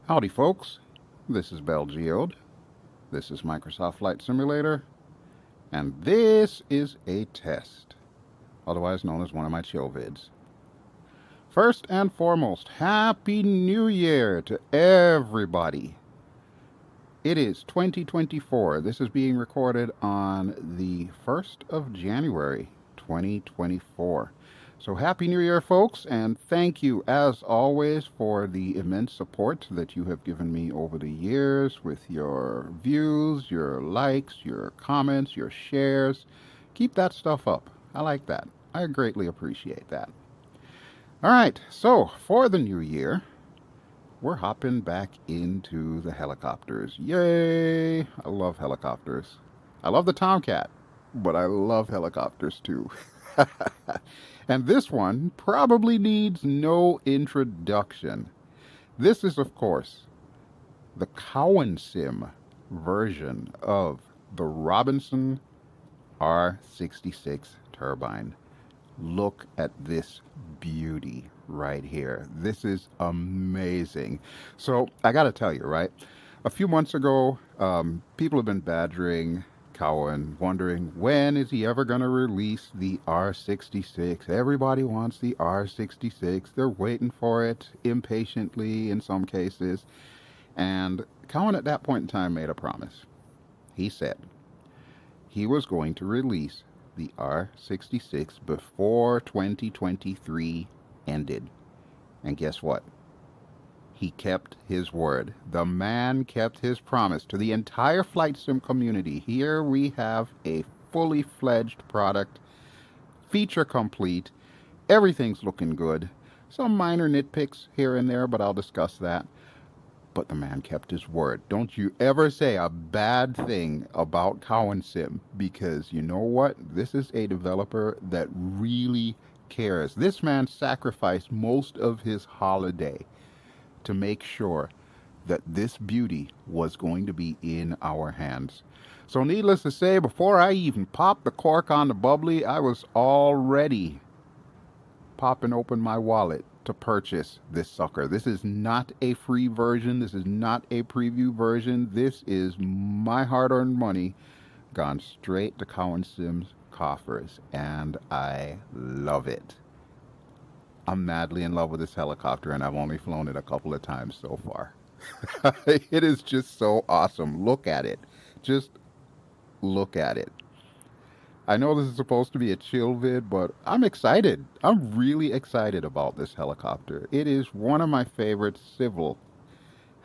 Howdy folks, this is BelGeode, this is Microsoft Flight Simulator, and this is a test, otherwise known as one of my chill vids. First and foremost, Happy New Year to everybody. It is 2024. This is being recorded on the 1st of January, 2024. So Happy New Year, folks, and thank you, as always, for the immense support that you have given me over the years with your views, your likes, your comments, your shares. Keep that stuff up. I like that. I greatly appreciate that. All right, so for the new year, we're hopping back into the helicopters. Yay! I love helicopters. I love the Tomcat, but I love helicopters too. And this one probably needs no introduction. This is, of course, the Cowansim version of the Robinson R66 Turbine. Look at this beauty right here. This is amazing. So I got to tell you, right? A few months ago, people have been badgering Cowan, wondering when is he ever going to release the R66. Everybody wants the R66. They're waiting for it impatiently in some cases. And Cowan at that point in time made a promise. He said he was going to release the R66 before 2023 ended. And guess what? He kept his word. The man kept his promise to the entire flight sim community. Here we have a fully fledged product, feature complete. Everything's looking good. Some minor nitpicks here and there, but I'll discuss that. But the man kept his word. Don't you ever say a bad thing about Cowansim, because you know what? This is a developer that really cares. This man sacrificed most of his holiday to make sure that this beauty was going to be in our hands. So needless to say, before I even popped the cork on the bubbly, I was already popping open my wallet to purchase this sucker. This is not a free version. This is not a preview version. This is my hard-earned money gone straight to Cowansim's coffers, and I love it. I'm madly in love with this helicopter, and I've only flown it a couple of times so far. It is just so awesome. Look at it. Just look at it. I know this is supposed to be a chill vid, but I'm excited. I'm really excited about this helicopter. It is one of my favorite civil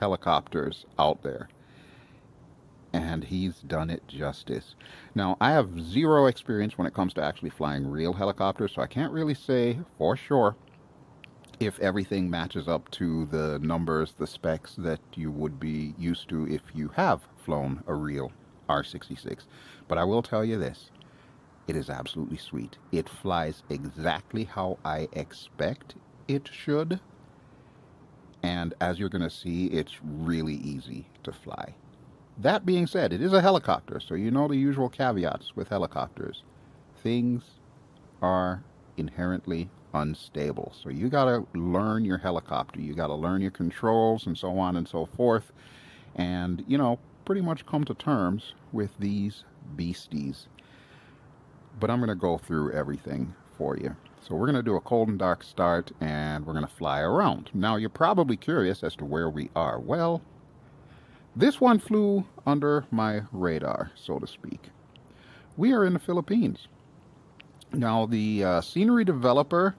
helicopters out there. And he's done it justice. Now, I have zero experience when it comes to actually flying real helicopters, so I can't really say for sure if everything matches up to the numbers, the specs that you would be used to if you have flown a real R66. But I will tell you this. It is absolutely sweet. It flies exactly how I expect it should. And as you're going to see, it's really easy to fly. That being said, it is a helicopter, so you know the usual caveats with helicopters. Things are inherently unstable. So you got to learn your helicopter. You got to learn your controls and so on and so forth. And, you know, pretty much come to terms with these beasties. But I'm going to go through everything for you. So we're going to do a cold and dark start, and we're going to fly around. Now, you're probably curious as to where we are. Well, this one flew under my radar, so to speak. We are in the Philippines. Now, the scenery developer,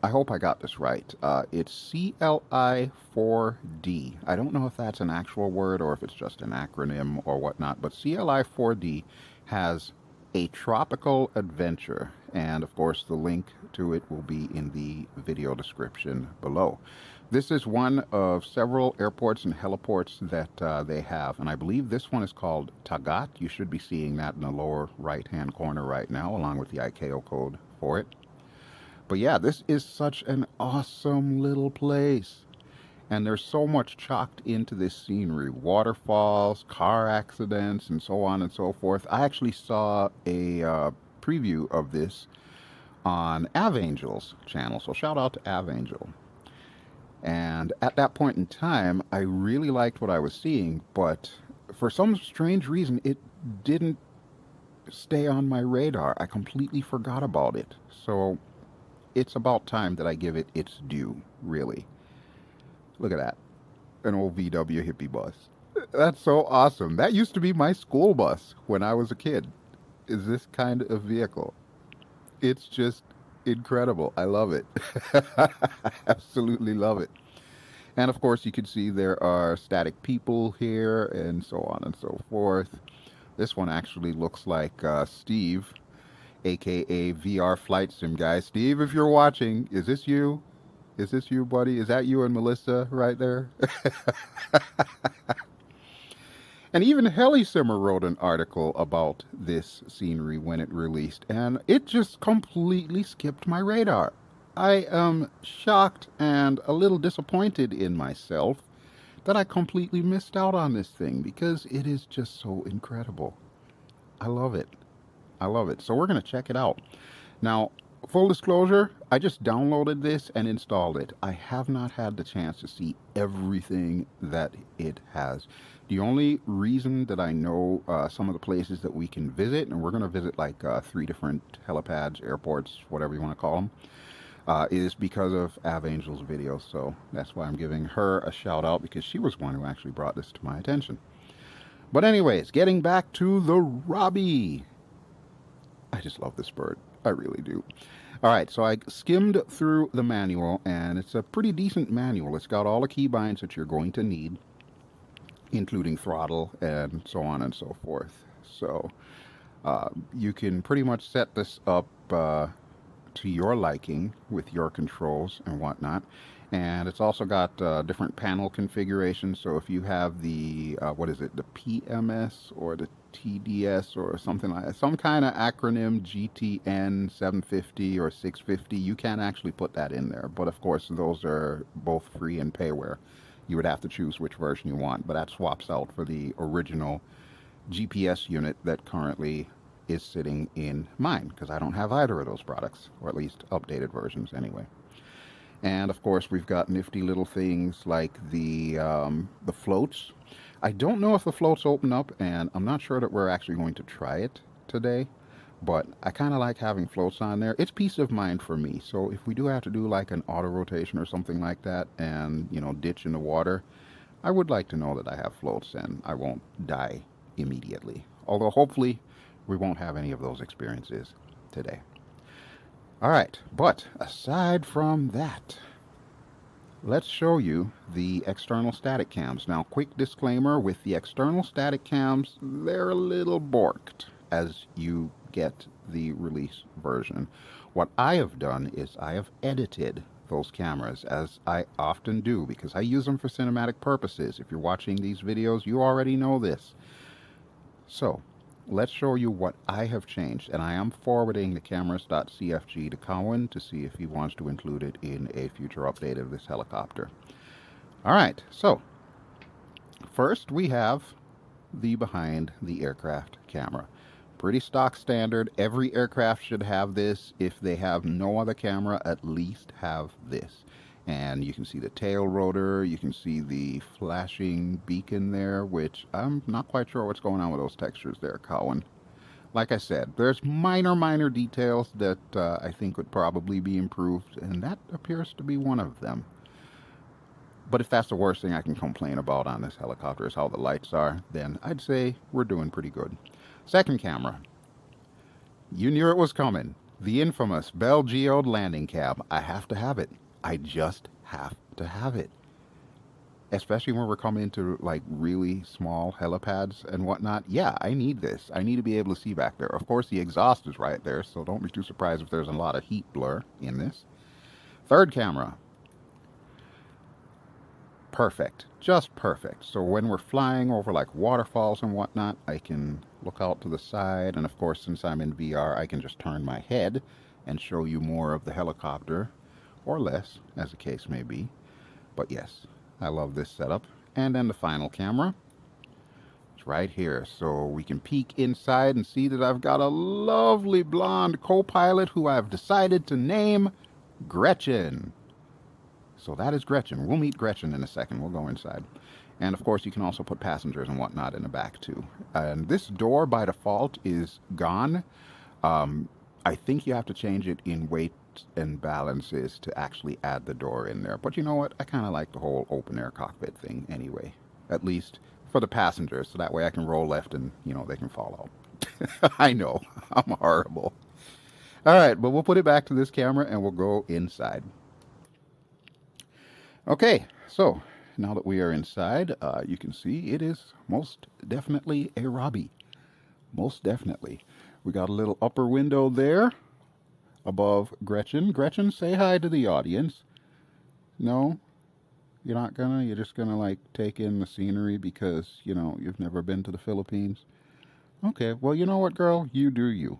I hope I got this right. It's CLI4D. I don't know if that's an actual word or if it's just an acronym or whatnot, but CLI4D has a tropical adventure, and of course the link to it will be in the video description below. This is one of several airports and heliports that they have, and I believe this one is called Tagat. You should be seeing that in the lower right hand corner right now, along with the ICAO code for it. But yeah, this is such an awesome little place. And there's so much chalked into this scenery. Waterfalls, car accidents, and so on and so forth. I actually saw a preview of this on Aviangel's channel. So shout out to Avangel. And at that point in time, I really liked what I was seeing, but for some strange reason, it didn't stay on my radar. I completely forgot about it. So it's about time that I give it its due, really. Look at that. An old VW hippie bus. That's so awesome. That used to be my school bus when I was a kid. Is this kind of vehicle? It's just incredible. I love it. I absolutely love it. And of course, you can see there are static people here and so on and so forth. This one actually looks like Steve, aka VR Flight Sim guy. Steve, if you're watching, is this you? Is this you, buddy? Is that you and Melissa right there? And even Helisimmer wrote an article about this scenery when it released, and it just completely skipped my radar. I am shocked and a little disappointed in myself that I completely missed out on this thing because it is just so incredible. I love it. I love it. So we're going to check it out. Now, full disclosure, I just downloaded this and installed it. I have not had the chance to see everything that it has. The only reason that I know some of the places that we can visit, and we're going to visit like 3 different helipads, airports, whatever you want to call them, is because of Avangel's video. So that's why I'm giving her a shout out, because she was one who actually brought this to my attention. But anyways, getting back to the Robbie. I just love this bird. I really do. All right, so I skimmed through the manual, and it's a pretty decent manual. It's got all the keybinds that you're going to need, including throttle and so on and so forth. So you can pretty much set this up to your liking with your controls and whatnot. And it's also got different panel configurations. So if you have the, what is it, the PMS or the TDS or something like that, some kind of acronym, GTN 750 or 650, you can actually put that in there. But of course, those are both free and payware. You would have to choose which version you want, but that swaps out for the original GPS unit that currently is sitting in mine, because I don't have either of those products, or at least updated versions anyway. And of course, we've got nifty little things like the floats. I don't know if the floats open up, and I'm not sure that we're actually going to try it today, but I kind of like having floats on there. It's peace of mind for me. So if we do have to do like an auto rotation or something like that and, you know, ditch in the water, I would like to know that I have floats and I won't die immediately. Although hopefully we won't have any of those experiences today. All right, but aside from that, let's show you the external static cams. Now, quick disclaimer, with the external static cams, they're a little borked as you get the release version. What I have done is I have edited those cameras, as I often do, because I use them for cinematic purposes. If you're watching these videos, you already know this. So let's show you what I have changed, and I am forwarding the cameras.cfg to Cowan to see if he wants to include it in a future update of this helicopter. All right, so first we have the behind the aircraft camera. Pretty stock standard. Every aircraft should have this. If they have no other camera, at least have this. And you can see the tail rotor, you can see the flashing beacon there, which I'm not quite sure what's going on with those textures there, Cowan. Like I said, there's minor details that I think would probably be improved, and that appears to be one of them. But if that's the worst thing I can complain about on this helicopter is how the lights are, then I'd say we're doing pretty good. Second camera. You knew it was coming. The infamous BelGeode landing cam. I have to have it. I just have to have it. Especially when we're coming into like really small helipads and whatnot. Yeah, I need this. I need to be able to see back there. Of course, the exhaust is right there, so don't be too surprised if there's a lot of heat blur in this. Third camera. Perfect. Just perfect. So when we're flying over like waterfalls and whatnot, I can look out to the side. And of course, since I'm in VR, I can just turn my head and show you more of the helicopter, or less, as the case may be. But yes, I love this setup. And then the final camera. It's right here. So we can peek inside and see that I've got a lovely blonde co-pilot who I've decided to name Gretchen. So that is Gretchen. We'll meet Gretchen in a second. We'll go inside. And of course, you can also put passengers and whatnot in the back too. And this door by default is gone. I think you have to change it in weight and balances to actually add the door in there. But you know what? I kind of like the whole open air cockpit thing anyway. At least for the passengers. So that way I can roll left and, you know, they can fall out. I know. I'm horrible. All right, but we'll put it back to this camera and we'll go inside. Okay, so now that we are inside, you can see it is most definitely a Robbie. Most definitely. We got a little upper window there above Gretchen. Gretchen, say hi to the audience. No? You're not gonna? You're just gonna like take in the scenery because, you know, you've never been to the Philippines? Okay, well, you know what, girl? You do you.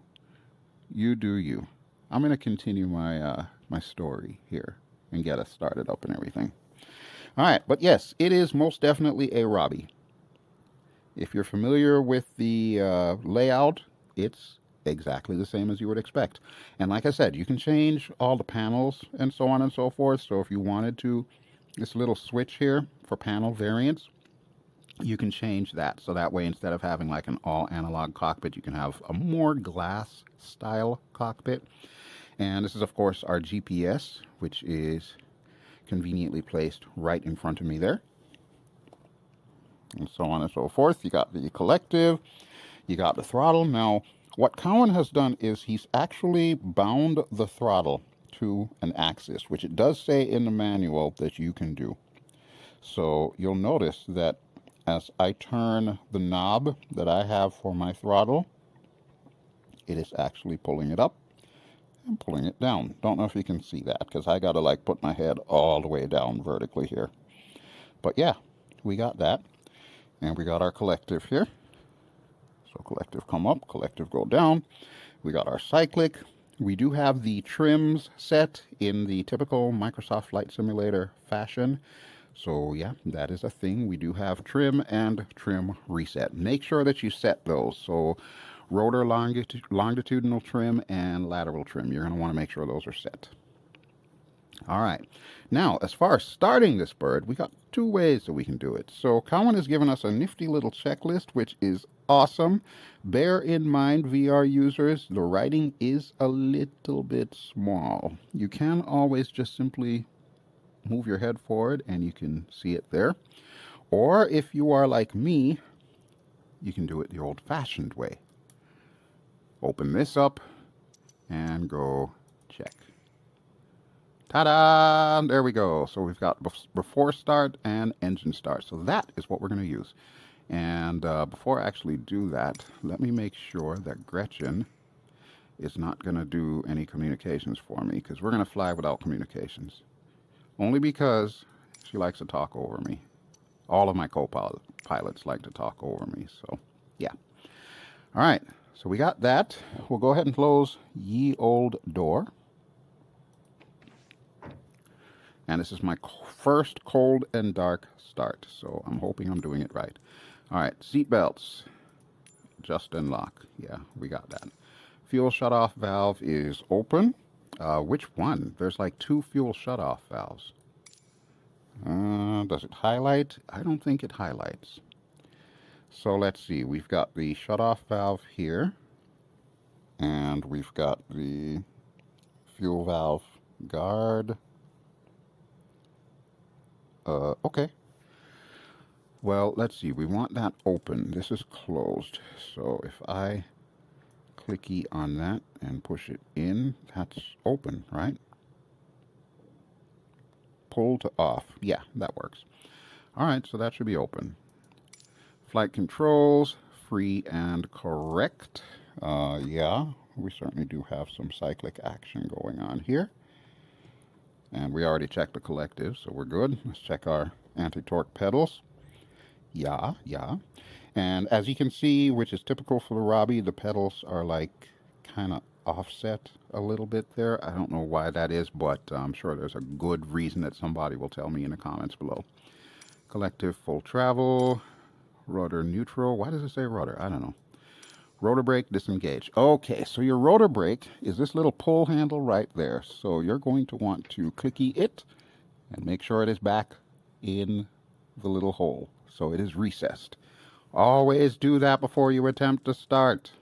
You do you. I'm gonna continue my my story here and get us started up and everything. All right, but yes, it is most definitely a Robbie. If you're familiar with the layout, it's exactly the same as you would expect. And like I said, you can change all the panels and so on and so forth. So if you wanted to, this little switch here for panel variants, you can change that. So that way, instead of having like an all analog cockpit, you can have a more glass style cockpit. And this is, of course, our GPS, which is conveniently placed right in front of me there. And so on and so forth. You got the collective, you got the throttle. Now, what Cowan has done is he's actually bound the throttle to an axis, which it does say in the manual that you can do. So you'll notice that as I turn the knob that I have for my throttle, it is actually pulling it up and pulling it down. Don't know if you can see that because I got to like put my head all the way down vertically here. But yeah, we got that. And we got our collective here. So collective come up, collective go down. We got our cyclic. We do have the trims set in the typical Microsoft Flight Simulator fashion. So yeah, that is a thing. We do have trim and trim reset. Make sure that you set those. So rotor longitudinal trim and lateral trim. You're going to want to make sure those are set. All right. Now, as far as starting this bird, we got two ways that we can do it. So Cowan has given us a nifty little checklist, which is awesome. Bear in mind, VR users, the writing is a little bit small. You can always just simply move your head forward and you can see it there. Or if you are like me, you can do it the old-fashioned way. Open this up and go check. Ta-da! There we go. So we've got before start and engine start. So that is what we're going to use. And before I actually do that, let me make sure that Gretchen is not going to do any communications for me, because we're going to fly without communications. Only because she likes to talk over me. All of my co-pilots like to talk over me. So, yeah. All right. So we got that. We'll go ahead and close ye old door. And this is my first cold and dark start, so I'm hoping I'm doing it right. All right, seat belts, just and lock. Yeah, we got that. Fuel shutoff valve is open. Which one? There's like two fuel shutoff valves. Does it highlight? I don't think it highlights. So let's see. We've got the shutoff valve here, and we've got the fuel valve guard. Okay. Well, let's see. We want that open. This is closed. So if I clicky on that and push it in, that's open, right? Pull to off. Yeah, that works. All right, so that should be open. Flight controls, free and correct. Yeah, we certainly do have some cyclic action going on here. And we already checked the collective, so we're good. Let's check our anti-torque pedals. Yeah. And as you can see, which is typical for the Robbie, the pedals are like kind of offset a little bit there. I don't know why that is, but I'm sure there's a good reason that somebody will tell me in the comments below. Collective full travel, rudder neutral. Why does it say rudder? I don't know. Rotor brake disengage. Okay, so your rotor brake is this little pull handle right there. So you're going to want to clicky it and make sure it is back in the little hole, so it is recessed. Always do that before you attempt to start.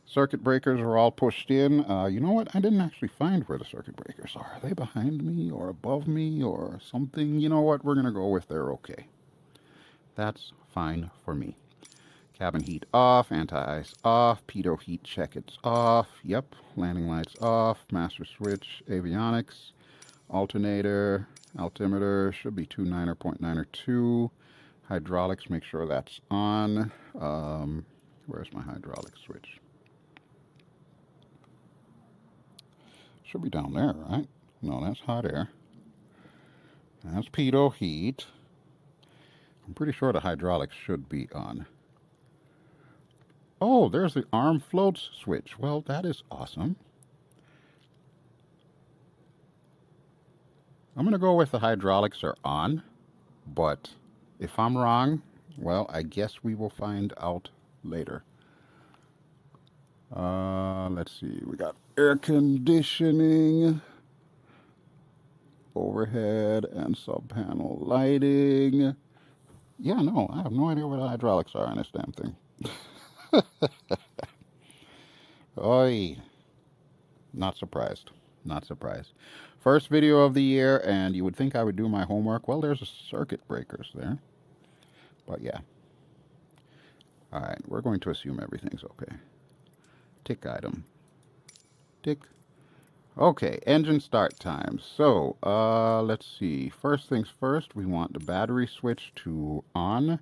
Circuit breakers are all pushed in. You know what? I didn't actually find where the circuit breakers are. Are they behind me or above me or something? You know what? We're going to go with they're okay. That's fine for me. Cabin heat off, anti-ice off, pitot heat check it's off. Yep, landing lights off, master switch, avionics, alternator, altimeter, should be 2.9 or 0.9 or 2. Hydraulics, make sure that's on. Where's my hydraulic switch? Should be down there, right? No, that's hot air. That's pitot heat. I'm pretty sure the hydraulics should be on. Oh, there's the arm floats switch. Well, that is awesome. I'm going to go with the hydraulics are on, but if I'm wrong, well, I guess we will find out later. Let's see. We got air conditioning, overhead and sub-panel lighting. Yeah, no, I have no idea where the hydraulics are on this damn thing. Oi. Not surprised. Not surprised. First video of the year, and you would think I would do my homework. Well, there's a circuit breakers there. But yeah. Alright, we're going to assume everything's okay. Tick item. Tick. Okay, engine start time. So, let's see. First things first, we want the battery switch to on.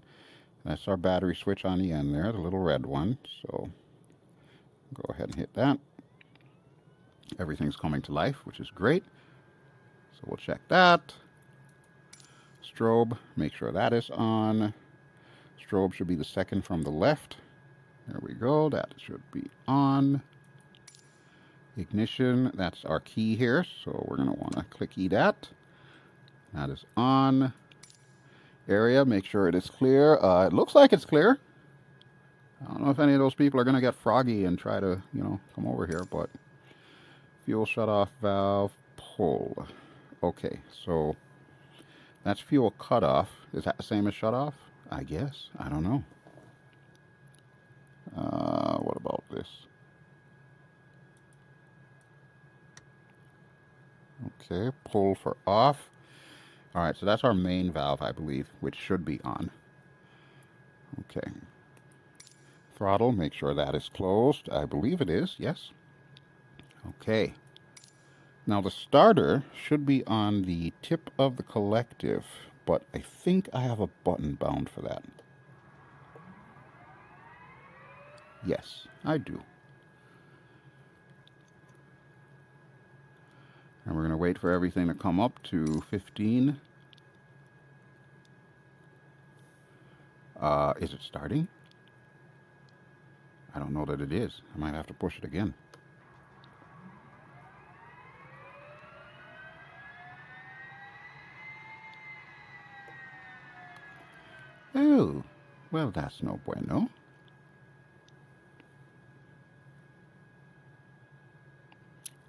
That's our battery switch on the end there, the little red one. So, go ahead and hit that. Everything's coming to life, which is great. So we'll check that. Strobe, make sure that is on. Strobe should be the second from the left. There we go, that should be on. Ignition, that's our key here, so we're going to want to click E that. That is on. Area, make sure it is clear. It looks like it's clear. I don't know if any of those people are going to get froggy and try to, you know, come over here, but fuel shut-off valve, pull. Okay, so that's fuel cut-off. Is that the same as shut-off? I guess. I don't know. What about this? Okay, pull for off. All right, so that's our main valve, I believe, which should be on. Okay. Throttle, make sure that is closed. I believe it is, yes. Okay. Now the starter should be on the tip of the collective, but I think I have a button bound for that. Yes, I do. And we're going to wait for everything to come up to 15. Is it starting? I don't know that it is. I might have to push it again. Oh, well, that's no bueno.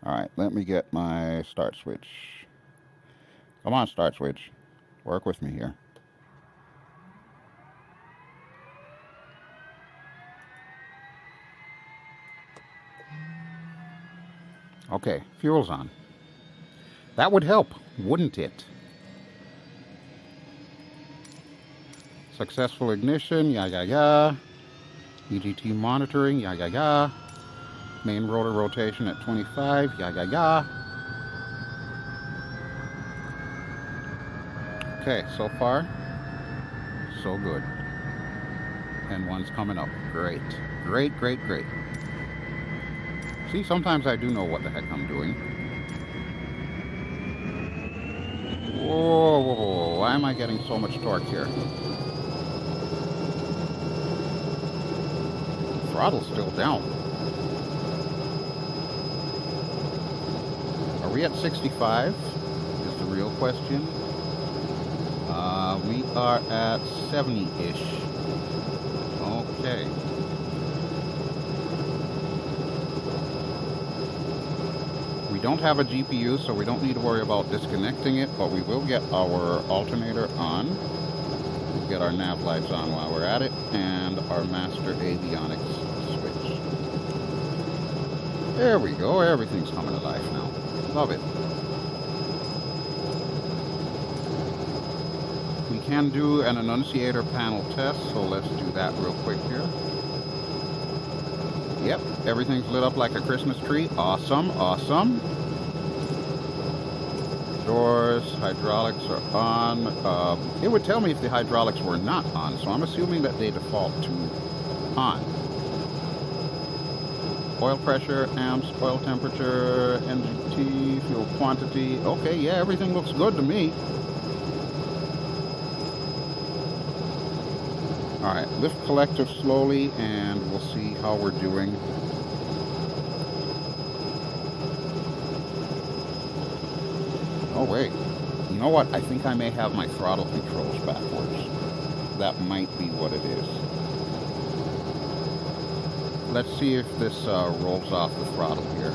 All right, let me get my start switch. Come on, start switch. Work with me here. Okay, fuel's on. That would help, wouldn't it? Successful ignition, yeah, yeah, yeah. EGT monitoring, yeah, yeah, yeah. Main rotor rotation at 25, yeah, yeah, yeah. Okay, so far, so good. And one's coming up. Great. Great, great, great. See, sometimes I do know what the heck I'm doing. Whoa, whoa, whoa. Why am I getting so much torque here? Throttle's still down. Are we at 65? Is the real question. We are at 70-ish. Okay. We don't have a GPU, so we don't need to worry about disconnecting it, but we will get our alternator on. We'll get our nav lights on while we're at it, and our master avionics switch. There we go, everything's coming to life now. Love it. We can do an annunciator panel test, so let's do that real quick here. Yep, everything's lit up like a Christmas tree. Awesome, awesome. Doors, hydraulics are on. It would tell me if the hydraulics were not on, so I'm assuming that they default to on. Oil pressure, amps, oil temperature, NGT, fuel quantity. Okay, yeah, everything looks good to me. Alright, lift collective slowly and we'll see how we're doing. Oh wait, you know what? I think I may have my throttle controls backwards. That might be what it is. Let's see if this rolls off the throttle here.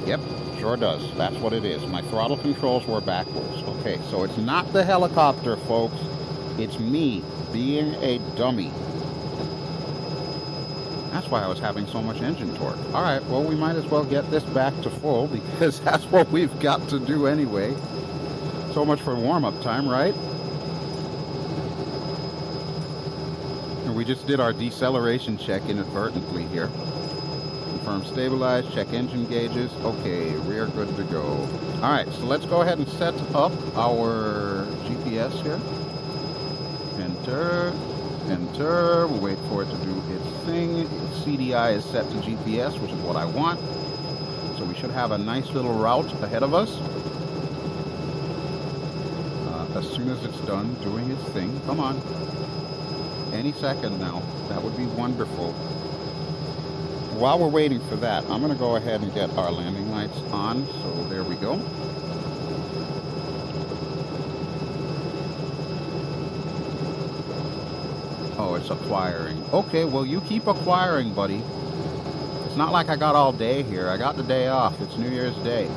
Yep. Sure does. That's what it is. My throttle controls were backwards. Okay, so it's not the helicopter, folks. It's me being a dummy. That's why I was having so much engine torque. Alright, well, we might as well get this back to full because that's what we've got to do anyway. So much for warm-up time, right? And we just did our deceleration check inadvertently here. Confirm stabilized, check engine gauges. Okay, we are good to go. Alright, so let's go ahead and set up our GPS here. Enter, enter. We'll wait for it to do its thing. CDI is set to GPS, which is what I want. So we should have a nice little route ahead of us. As soon as it's done doing its thing. Come on. Any second now. That would be wonderful. While we're waiting for that, I'm going to go ahead and get our landing lights on. So there we go. Oh, it's acquiring. Okay, well, you keep acquiring, buddy. It's not like I got all day here. I got the day off. It's New Year's Day.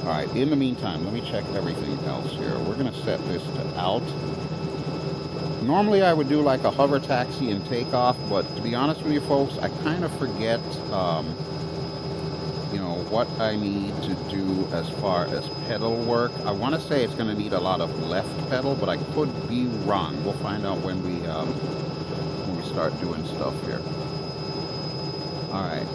Alright, in the meantime, let me check everything else here. We're going to set this to out. Normally I would do like a hover taxi and takeoff, but to be honest with you folks, I kind of forget, you know, what I need to do as far as pedal work. I want to say it's going to need a lot of left pedal, but I could be wrong. We'll find out when we start doing stuff here. Alright,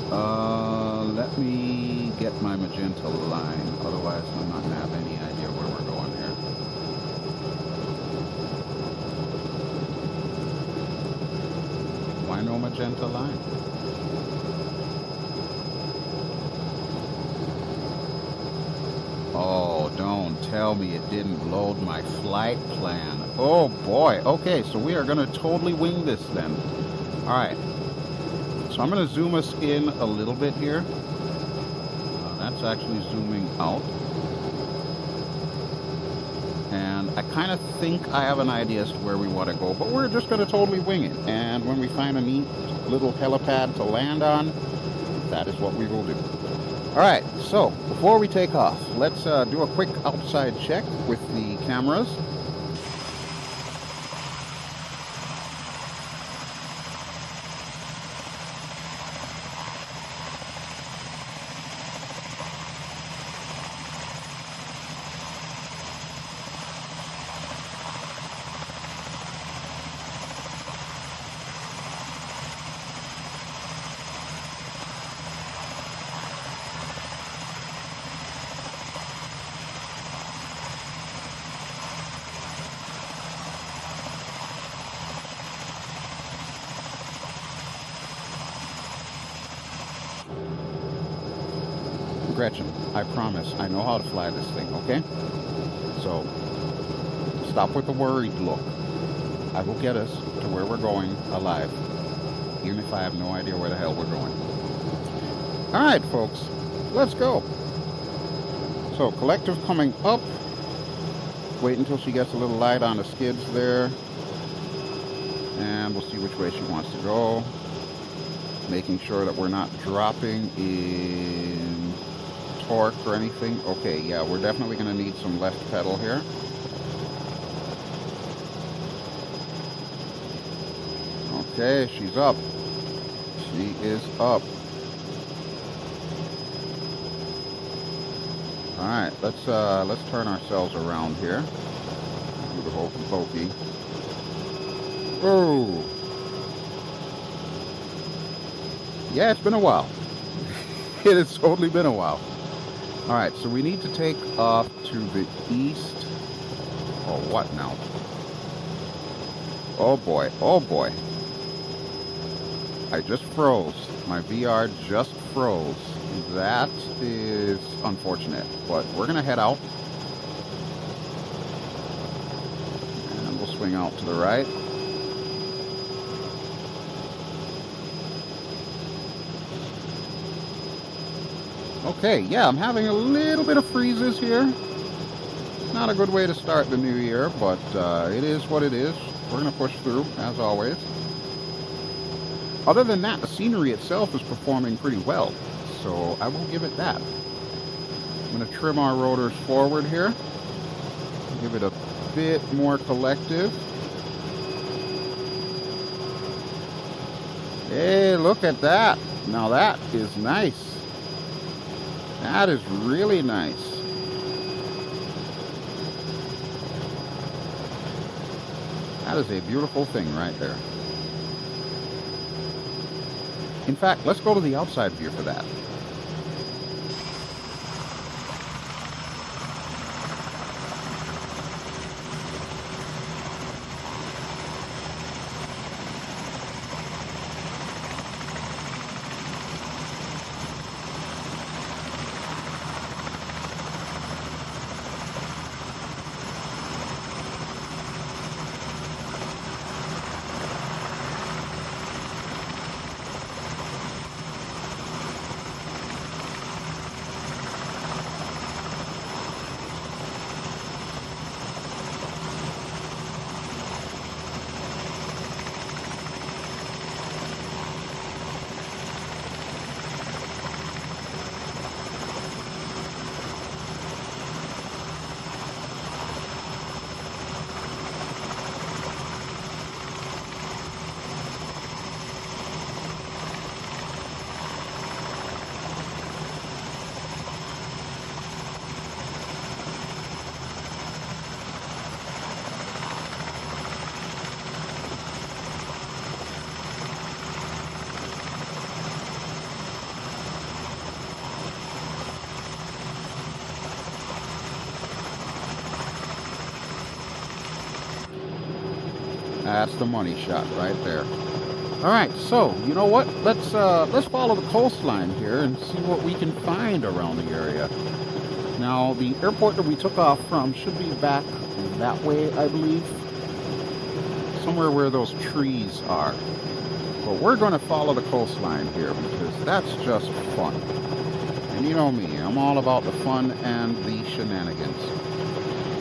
let me get my magenta line, otherwise I'm not going to have any idea where we're going here. Why no magenta line? Oh, don't tell me it didn't load my flight plan. Oh boy, okay, so we are going to totally wing this then. Alright. So I'm going to zoom us in a little bit here. That's actually zooming out. And I kind of think I have an idea as to where we want to go, but we're just going to totally wing it. And when we find a neat little helipad to land on, that is what we will do. Alright, so before we take off, let's do a quick outside check with the cameras. Gretchen, I promise, I know how to fly this thing, okay? So, stop with the worried look. I will get us to where we're going alive, even if I have no idea where the hell we're going. Alright, folks, let's go. So, collective coming up. Wait until she gets a little light on the skids there. And we'll see which way she wants to go. Making sure that we're not dropping in torque or anything. Okay, yeah, we're definitely going to need some left pedal here. Okay, she's up. She is up. Alright, let's turn ourselves around here. Do the hokey pokey. Oh! Yeah, it's been a while. It has totally been a while. Alright, so we need to take off to the east. Oh, what now? Oh boy, oh boy. I just froze. My VR just froze. That is unfortunate, but we're going to head out. And we'll swing out to the right. Okay, yeah, I'm having a little bit of freezes here. Not a good way to start the new year, but it is what it is. We're going to push through, as always. Other than that, the scenery itself is performing pretty well, so I will give it that. I'm going to trim our rotors forward here. Give it a bit more collective. Hey, look at that. Now that is nice. That is really nice. That is a beautiful thing right there. In fact, let's go to the outside view for that. That's the money shot right there. All right, so you know what? Let's follow the coastline here and see what we can find around the area. Now, the airport that we took off from should be back that way, I believe, somewhere where those trees are. But we're going to follow the coastline here because that's just fun. And you know me, I'm all about the fun and the shenanigans.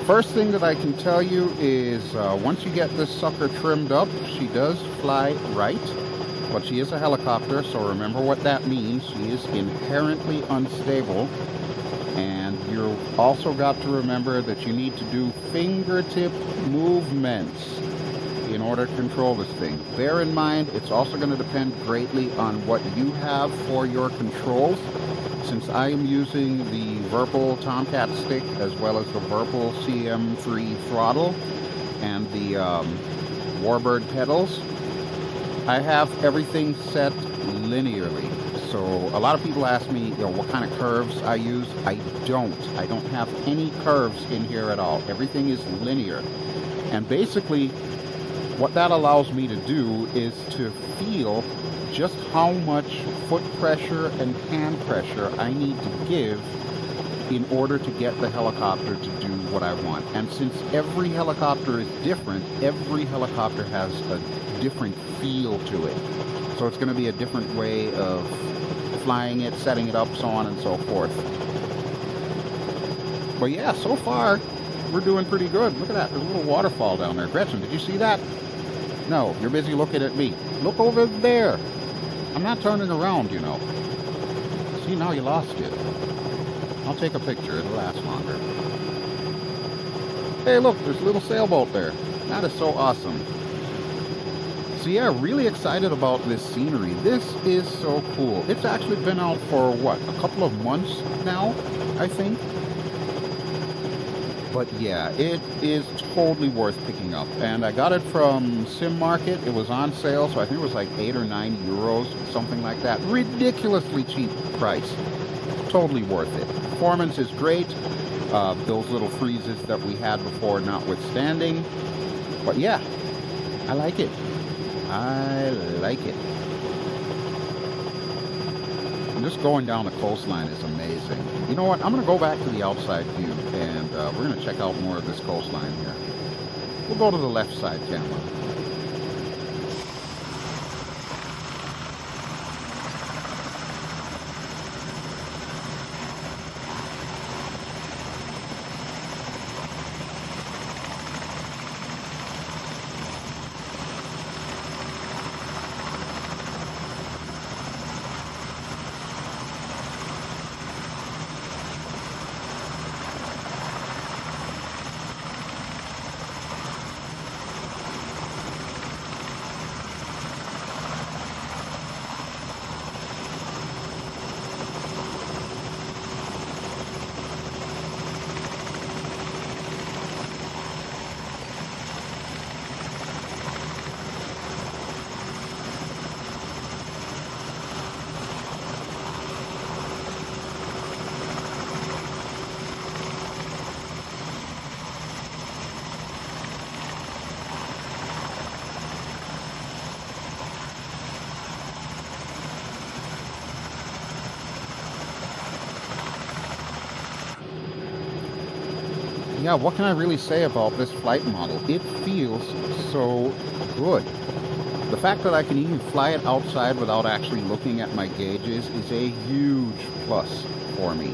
First thing that I can tell you is once you get this sucker trimmed up, she does fly right, but she is a helicopter, so remember what that means. She is inherently unstable, and you've also got to remember that you need to do fingertip movements in order to control this thing. Bear in mind, it's also going to depend greatly on what you have for your controls. Since I am using the Virpil Tomcat stick as well as the Virpil CM3 throttle and the Warbird pedals, I have everything set linearly. So a lot of people ask me, what kind of curves I use. I don't have any curves in here at all. Everything is linear. And basically, what that allows me to do is to feel just how much foot pressure and hand pressure I need to give in order to get the helicopter to do what I want. And since every helicopter is different, every helicopter has a different feel to it. So it's going to be a different way of flying it, setting it up, so on and so forth. But yeah, so far, we're doing pretty good. Look at that. There's a little waterfall down there. Gretchen, did you see that? No, you're busy looking at me. Look over there. I'm not turning around, you know. See, now you lost it. I'll take a picture. It'll last longer. Hey, look, there's a little sailboat there. That is so awesome. So yeah, really excited about this scenery. This is so cool. It's actually been out for, what, a couple of months now, I think? But yeah, it is totally worth picking up. And I got it from Sim Market. It was on sale, so I think it was like 8 or 9 euros, something like that. Ridiculously cheap price. Totally worth it. Performance is great. Those little freezes that we had before notwithstanding. But yeah, I like it. I like it. And just going down the coastline is amazing. You know what? I'm going to go back to the outside view, and we're going to check out more of this coastline here. We'll go to the left side camera. Yeah, what can I really say about this flight model? It feels so good. The fact that I can even fly it outside without actually looking at my gauges is a huge plus for me.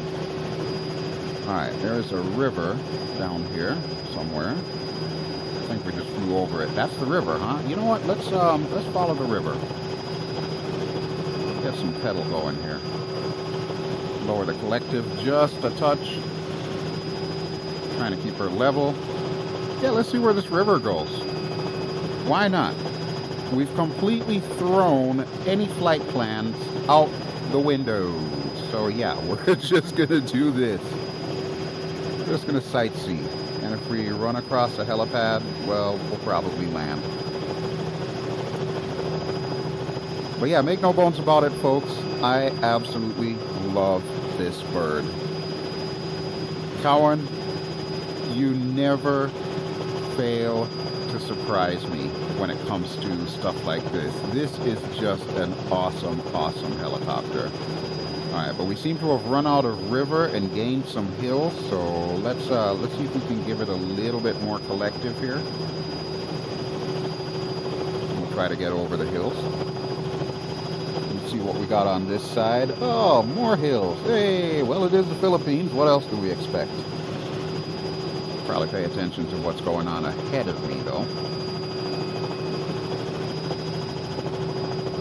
Alright, there's a river down here somewhere. I think we just flew over it. That's the river, huh? You know what? Let's follow the river. Get some pedal going here. Lower the collective just a touch. Trying to keep her level. Yeah, let's see where this river goes. Why not? We've completely thrown any flight plans out the window. So yeah, we're just gonna do this. We're just gonna sightsee. And if we run across a helipad, well, we'll probably land. But yeah, make no bones about it, folks. I absolutely love this bird. Cowan, you never fail to surprise me when it comes to stuff like this. This is just an awesome, awesome helicopter. Alright, but we seem to have run out of river and gained some hills, so let's see if we can give it a little bit more collective here. We'll try to get over the hills. Let's see what we got on this side. Oh, more hills. Hey, well, it is the Philippines. What else do we expect? Probably pay attention to what's going on ahead of me, though.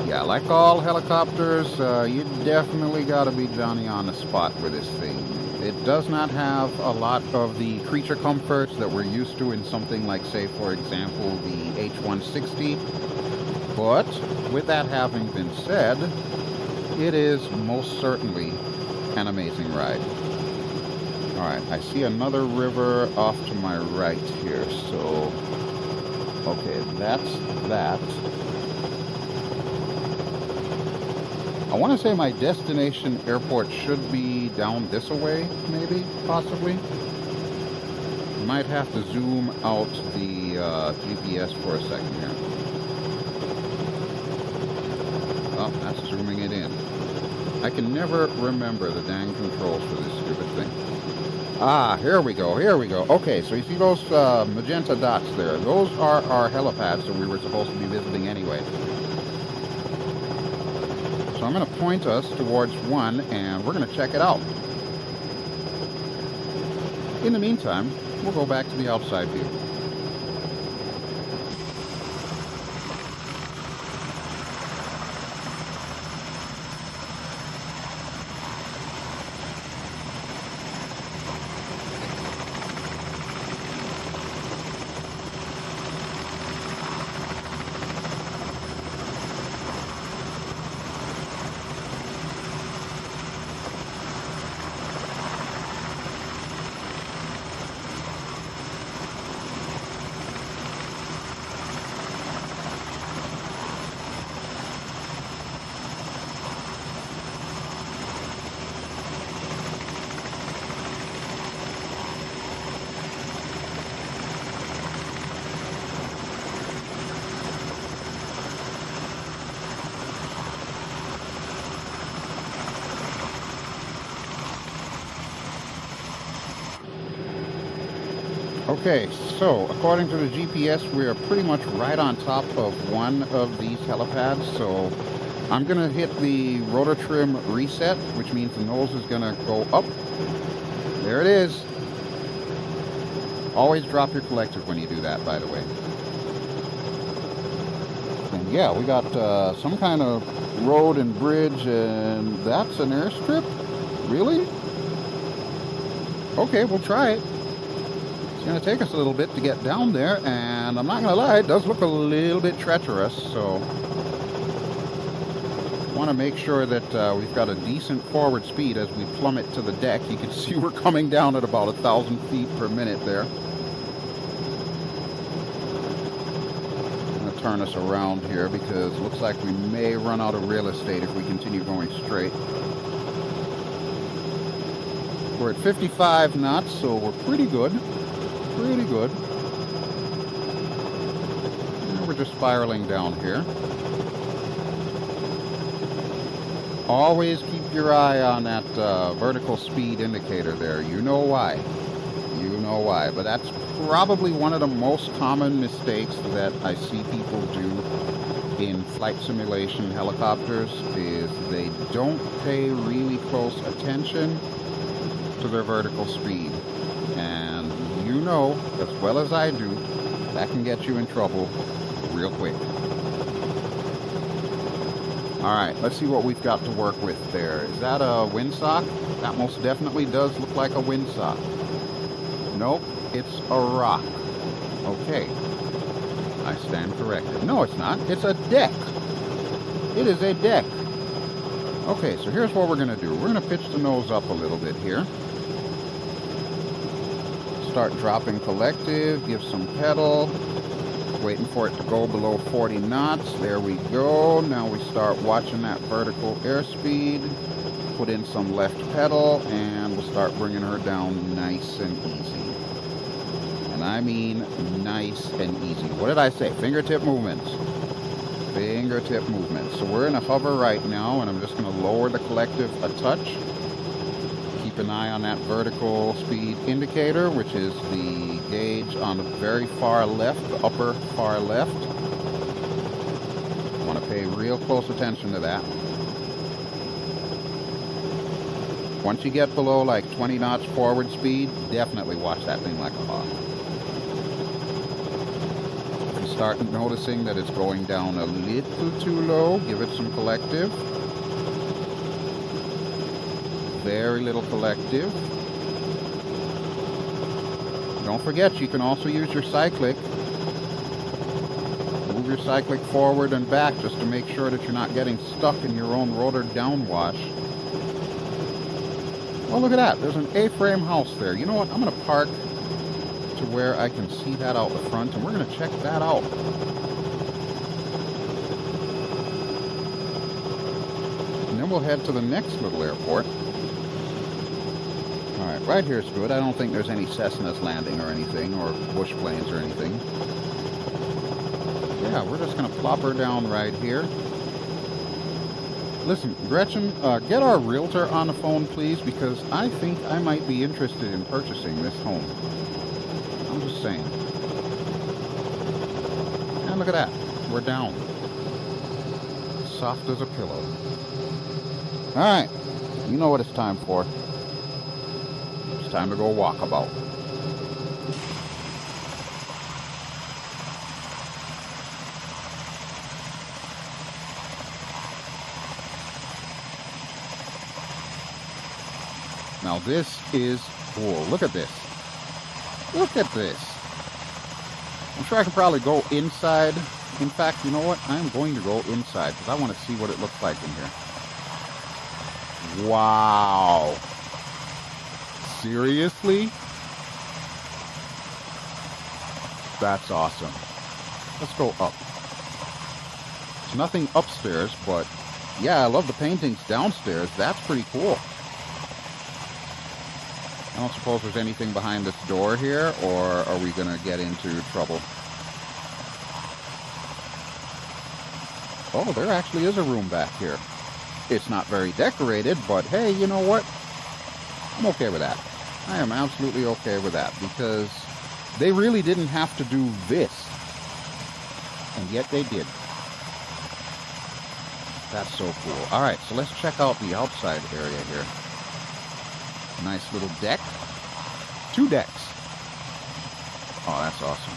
Yeah, like all helicopters, you definitely got to be Johnny on the spot with this thing. It does not have a lot of the creature comforts that we're used to in something like, say, for example, the H-160. But with that having been said, it is most certainly an amazing ride. Alright, I see another river off to my right here, so... Okay, that's that. I want to say my destination airport should be down this way, maybe, possibly. Might have to zoom out the GPS for a second here. Oh, that's zooming it in. I can never remember the dang controls for this stupid thing. Ah, here we go, here we go. Okay, so you see those magenta dots there? Those are our helipads that we were supposed to be visiting anyway. So I'm going to point us towards one, and we're going to check it out. In the meantime, we'll go back to the outside view. Okay, so according to the GPS, we are pretty much right on top of one of these helipads, so I'm going to hit the rotor trim reset, which means the nose is going to go up. There it is. Always drop your collective when you do that, by the way. And yeah, we got some kind of road and bridge, and that's an airstrip? Really? Okay, we'll try it. It's going to take us a little bit to get down there, and I'm not going to lie, it does look a little bit treacherous, so want to make sure that we've got a decent forward speed as we plummet to the deck. You can see we're coming down at about 1,000 feet per minute there. I'm going to turn us around here because it looks like we may run out of real estate if we continue going straight. We're at 55 knots, so we're pretty good. Pretty good. And we're just spiraling down here. Always keep your eye on that vertical speed indicator there. You know why. You know why. But that's probably one of the most common mistakes that I see people do in flight simulation helicopters is they don't pay really close attention to their vertical speed. And you know, as well as I do, that can get you in trouble real quick. Alright, let's see what we've got to work with there. Is that a windsock? That most definitely does look like a windsock. Nope, it's a rock. Okay. I stand corrected. No, it's not. It's a deck. It is a deck. Okay, so here's what we're going to do. We're going to pitch the nose up a little bit here. Start dropping collective, give some pedal, waiting for it to go below 40 knots. There we go. Now we start watching that vertical airspeed, put in some left pedal, and we'll start bringing her down nice and easy. And I mean nice and easy. What did I say? Fingertip movements. Fingertip movements. So we're in a hover right now, and I'm just going to lower the collective a touch. Keep an eye on that vertical speed indicator, which is the gauge on the very far left, the upper far left. Want to pay real close attention to that. Once you get below like 20 knots forward speed, definitely watch that thing like a hawk. If you start noticing that it's going down a little too low, give it some collective. Very little collective. Don't forget, you can also use your cyclic. Move your cyclic forward and back just to make sure that you're not getting stuck in your own rotor downwash. Oh, look at that. There's an A-frame house there. You know what? I'm going to park to where I can see that out the front, and we're going to check that out. And then we'll head to the next little airport. Alright, right here is good. I don't think there's any Cessnas landing or anything, or bush planes or anything. Yeah, we're just going to plop her down right here. Listen, Gretchen, get our realtor on the phone, please, because I think I might be interested in purchasing this home. I'm just saying. And look at that. We're down. Soft as a pillow. Alright, you know what it's time for. Time to go walkabout. Now this is cool. Look at this. Look at this. I'm sure I could probably go inside. In fact, you know what? I'm going to go inside because I want to see what it looks like in here. Wow. Seriously? That's awesome. Let's go up. There's nothing upstairs, but yeah, I love the paintings downstairs. That's pretty cool. I don't suppose there's anything behind this door here, or are we going to get into trouble? Oh, there actually is a room back here. It's not very decorated, but hey, you know what? I'm okay with that. I am absolutely okay with that, because they really didn't have to do this. And yet they did. That's so cool. Alright, so let's check out the outside area here. Nice little deck. 2 decks. Oh, that's awesome.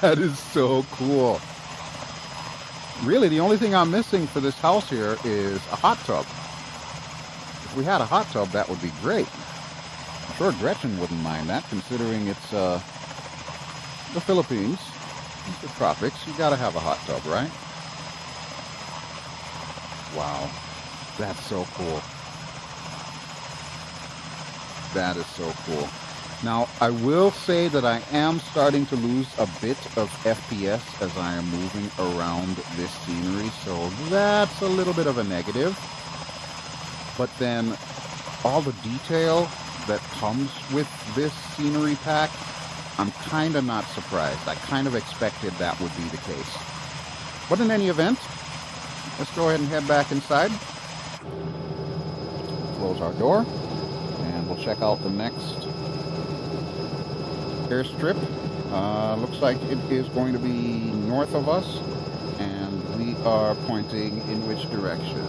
That is so cool. Really, the only thing I'm missing for this house here is a hot tub. If we had a hot tub, that would be great. I'm sure Gretchen wouldn't mind that, considering it's the Philippines. It's the tropics. You gotta have a hot tub, right? Wow. That's so cool. That is so cool. Now, I will say that I am starting to lose a bit of FPS as I am moving around this scenery, so that's a little bit of a negative. But then, all the detail that comes with this scenery pack, I'm kind of not surprised. I kind of expected that would be the case. But in any event, let's go ahead and head back inside. Close our door. And we'll check out the next airstrip. Looks like it is going to be north of us, and we are pointing in which direction?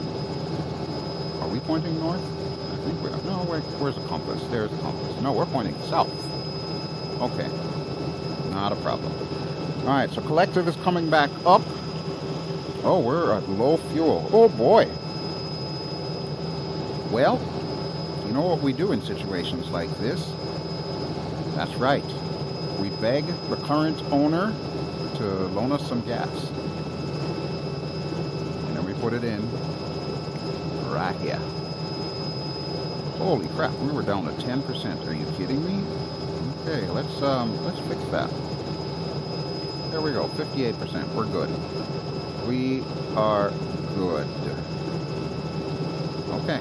Are we pointing north? I think we are. No, where's the compass? There's the compass. No, we're pointing south. Okay. Not a problem. Alright, so collective is coming back up. Oh, we're at low fuel. Oh boy. Well, you know what we do in situations like this? That's right. We beg the current owner to loan us some gas. And then we put it in right here. Holy crap, we were down to 10%. Are you kidding me? Okay, let's fix that. There we go, 58%. We're good. We are good. Okay.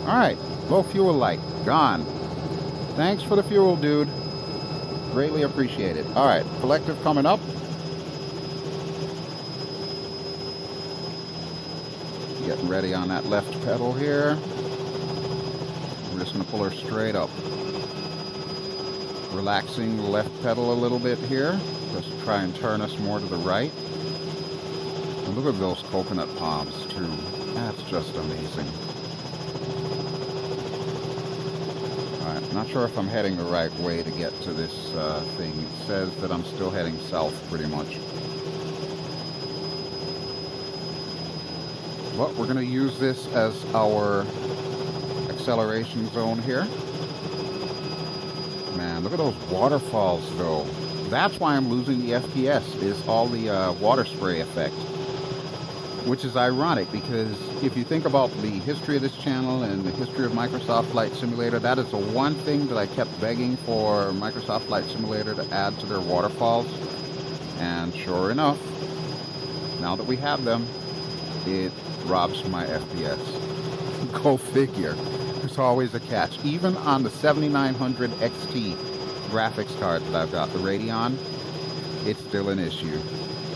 Alright, low fuel light, gone. Thanks for the fuel, dude. Greatly appreciated. Alright, collective coming up. Getting ready on that left pedal here. We're just going to pull her straight up. Relaxing the left pedal a little bit here, just to try and turn us more to the right. And look at those coconut palms, too. That's just amazing. Not sure if I'm heading the right way to get to this thing. It says that I'm still heading south pretty much. But we're going to use this as our acceleration zone here. Man, look at those waterfalls though. That's why I'm losing the FPS, is all the water spray effect. Which is ironic, because if you think about the history of this channel and the history of Microsoft Flight Simulator, that is the one thing that I kept begging for Microsoft Flight Simulator to add to their waterfalls. And sure enough, now that we have them, it robs my FPS. Go figure. There's always a catch. Even on the 7900 XT graphics card that I've got, the Radeon, it's still an issue.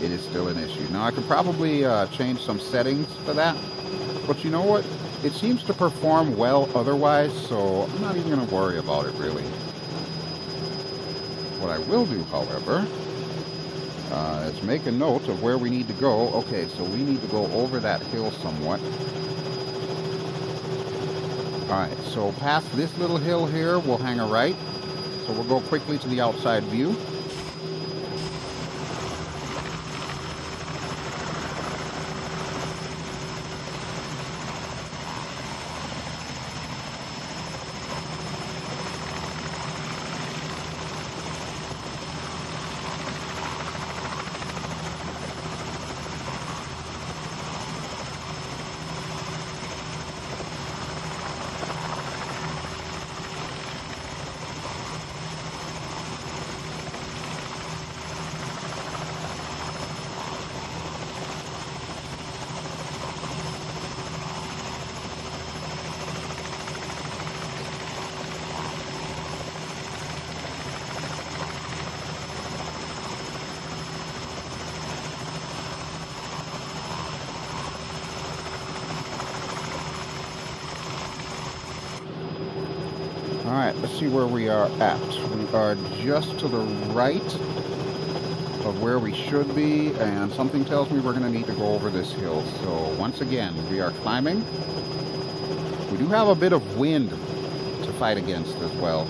It is still an issue. Now, I could probably change some settings for that, but you know what? It seems to perform well otherwise, so I'm not even going to worry about it, really. What I will do, however, is make a note of where we need to go. Okay, so we need to go over that hill somewhat. Alright, so past this little hill here, we'll hang a right. So we'll go quickly to the outside view. Alright, let's see where we are at. We are just to the right of where we should be, and something tells me we're going to need to go over this hill. So once again, we are climbing. We do have a bit of wind to fight against as well.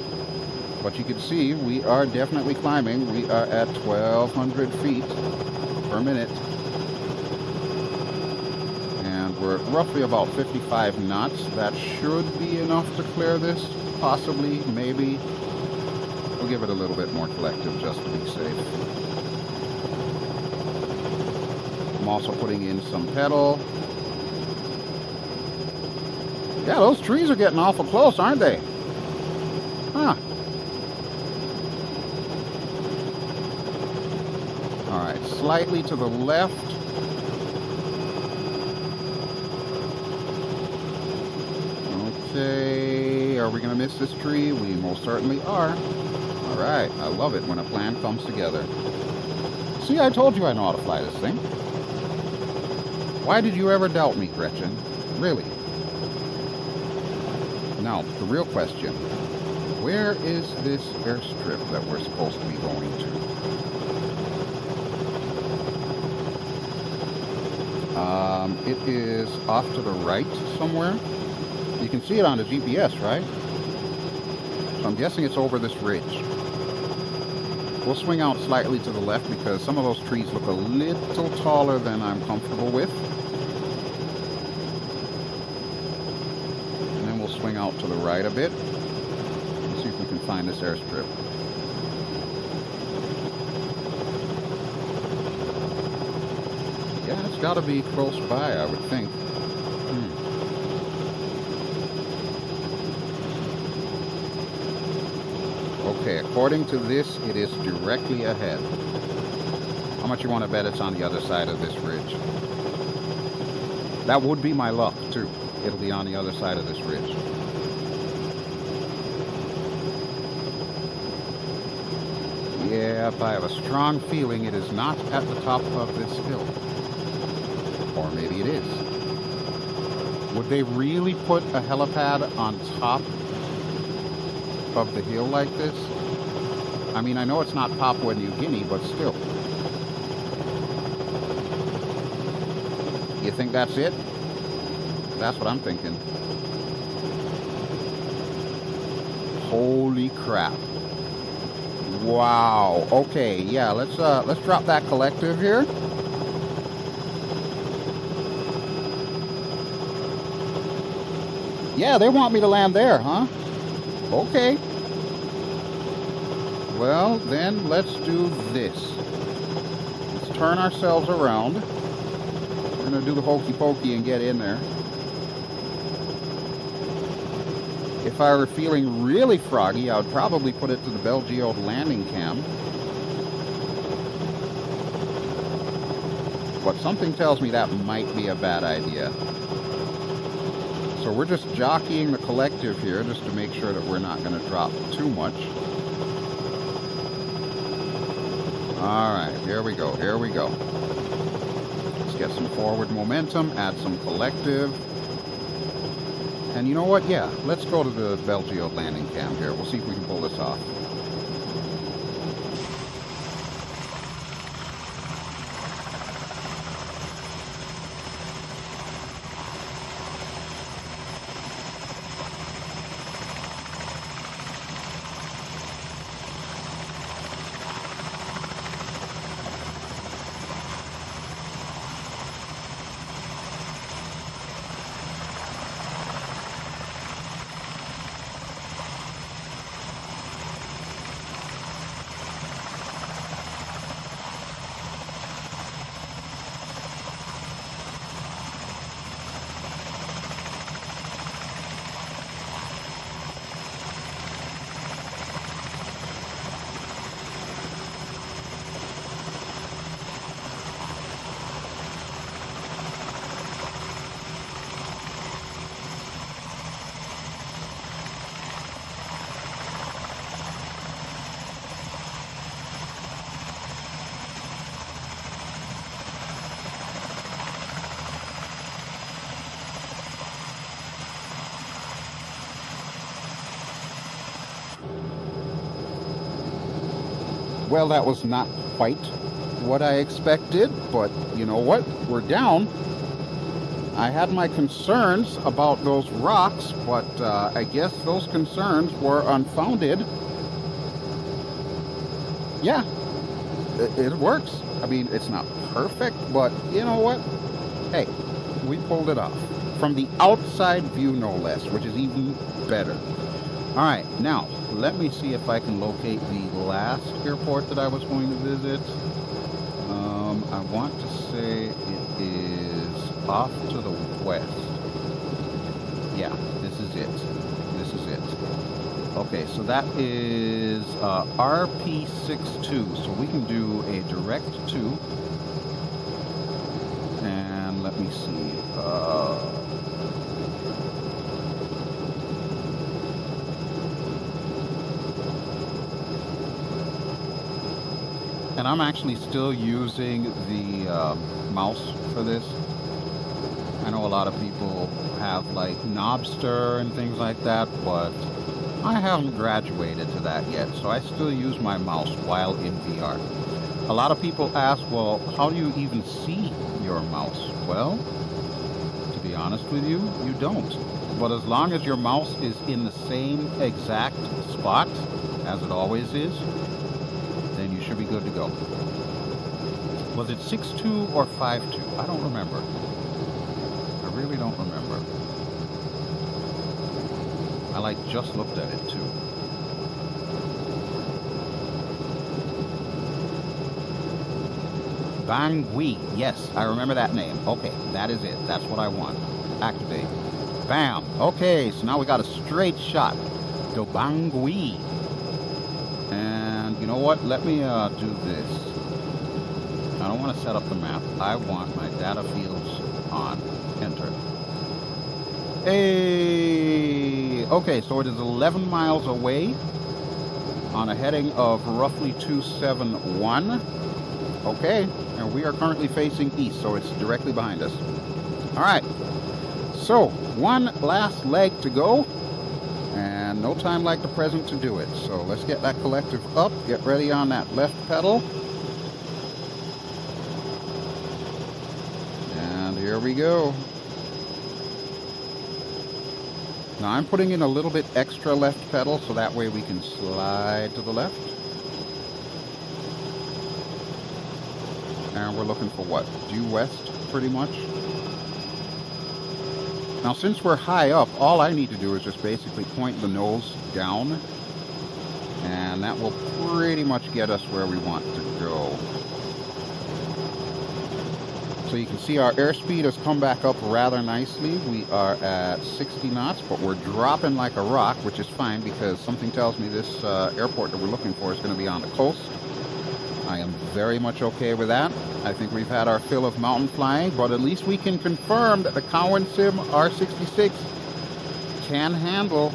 But you can see we are definitely climbing. We are at 1,200 feet per minute. And we're at roughly about 55 knots. That should be enough to clear this. Possibly, maybe. We'll give it a little bit more collective just to be safe. I'm also putting in some pedal. Yeah, those trees are getting awful close, aren't they? Huh. Alright, slightly to the left. Okay, are we going to miss this tree? We most certainly are. Alright, I love it when a plan comes together. See, I told you I know how to fly this thing. Why did you ever doubt me, Gretchen? Really? Now, the real question. Where is this airstrip that we're supposed to be going to? It is off to the right somewhere. You can see it on the GPS, right? So I'm guessing it's over this ridge. We'll swing out slightly to the left because some of those trees look a little taller than I'm comfortable with. And then we'll swing out to the right a bit. And see if we can find this airstrip. Yeah, it's got to be close by, I would think. Okay, according to this, it is directly ahead. How much you want to bet it's on the other side of this ridge? That would be my luck, too. It'll be on the other side of this ridge. Yep, I have a strong feeling it is not at the top of this hill. Or maybe it is. Would they really put a helipad on top of the hill like this? I mean, I know it's not Papua New Guinea, but still. You think that's it? That's what I'm thinking. Holy crap. Wow. Okay, yeah, let's drop that collective here. Yeah, they want me to land there, huh? Okay. Well, then let's do this. Let's turn ourselves around. We're going to do the hokey pokey and get in there. If I were feeling really froggy, I would probably put it to the BelGeode landing cam. But something tells me that might be a bad idea. So we're just jockeying the collective here just to make sure that we're not going to drop too much. Alright, here we go, here we go. Let's get some forward momentum, add some collective. And you know what? Yeah, let's go to the BelGeode landing cam here. We'll see if we can pull this off. Well, that was not quite what I expected, but you know what? We're down. I had my concerns about those rocks, but I guess those concerns were unfounded. Yeah, it works. I mean, it's not perfect, but you know what? Hey, we pulled it off. From the outside view, no less, which is even better. All right, now, let me see if I can locate the last airport that I was going to visit. I want to say it is off to the west. Yeah, this is it. This is it. Okay, so that is RP62, so we can do a direct to. And let me see. And I'm actually still using the mouse for this. I know a lot of people have like Knobster and things like that, but I haven't graduated to that yet, so I still use my mouse while in VR. A lot of people ask, well, how do you even see your mouse? Well, to be honest with you, you don't. But as long as your mouse is in the same exact spot as it always is, then you should be good to go. Was it 6.2 or 5.2? I don't remember. I really don't remember. I like just looked at it too. Bangui. Yes, I remember that name. Okay, that is it. That's what I want. Activate. Bam. Okay, so now we got a straight shot. Do Bangui. And you know what? Let me do this. I don't want to set up the map. I want my data fields on. Enter. Hey! Okay, so it is 11 miles away on a heading of roughly 271. Okay, and we are currently facing east, so it's directly behind us. All right, so one last leg to go, and no time like the present to do it. So let's get that collective up, get ready on that left pedal. And here we go. Now I'm putting in a little bit extra left pedal, so that way we can slide to the left. And we're looking for what? Due west, pretty much. Now since we're high up, all I need to do is just basically point the nose down, and that will pretty much get us where we want to go. So you can see our airspeed has come back up rather nicely. We are at 60 knots, but we're dropping like a rock, which is fine because something tells me this airport that we're looking for is going to be on the coast. I am very much okay with that. I think we've had our fill of mountain flying, but at least we can confirm that the Cowansim R66 can handle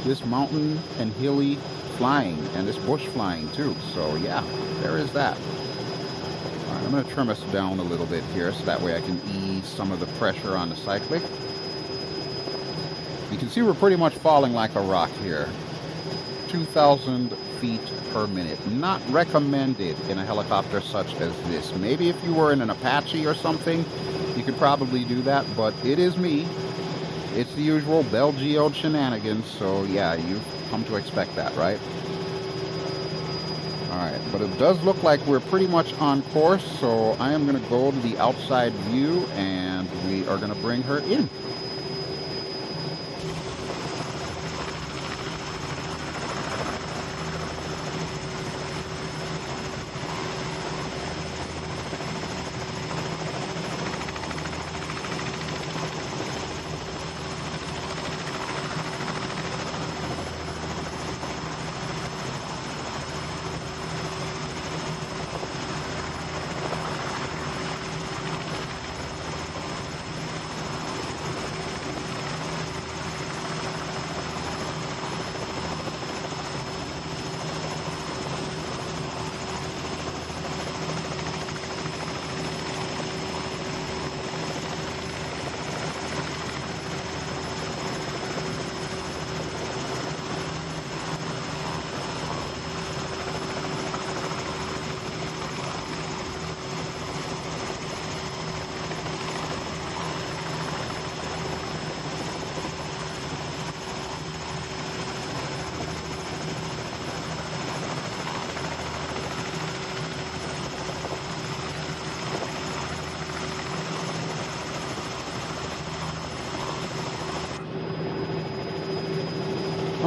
this mountain and hilly flying, and this bush flying too. So yeah, there is that. All right, I'm going to trim us down a little bit here, so that way I can ease some of the pressure on the cyclic. You can see we're pretty much falling like a rock here. 2,000 feet per minute. Not recommended in a helicopter such as this. Maybe if you were in an Apache or something, you could probably do that, but it is me. It's the usual BelGeode shenanigans, so yeah, you've come to expect that, right? Alright, but it does look like we're pretty much on course, so I am going to go to the outside view, and we are going to bring her in.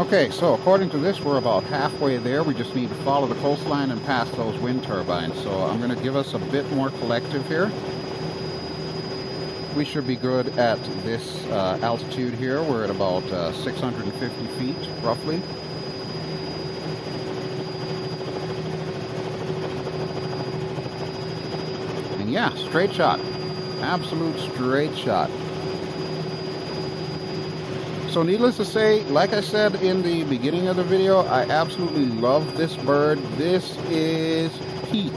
Okay, so according to this, we're about halfway there. We just need to follow the coastline and pass those wind turbines. So I'm going to give us a bit more collective here. We should be good at this altitude here. We're at about 650 feet, roughly. And yeah, straight shot. Absolute straight shot. So needless to say, like I said in the beginning of the video, I absolutely love this bird. This is peak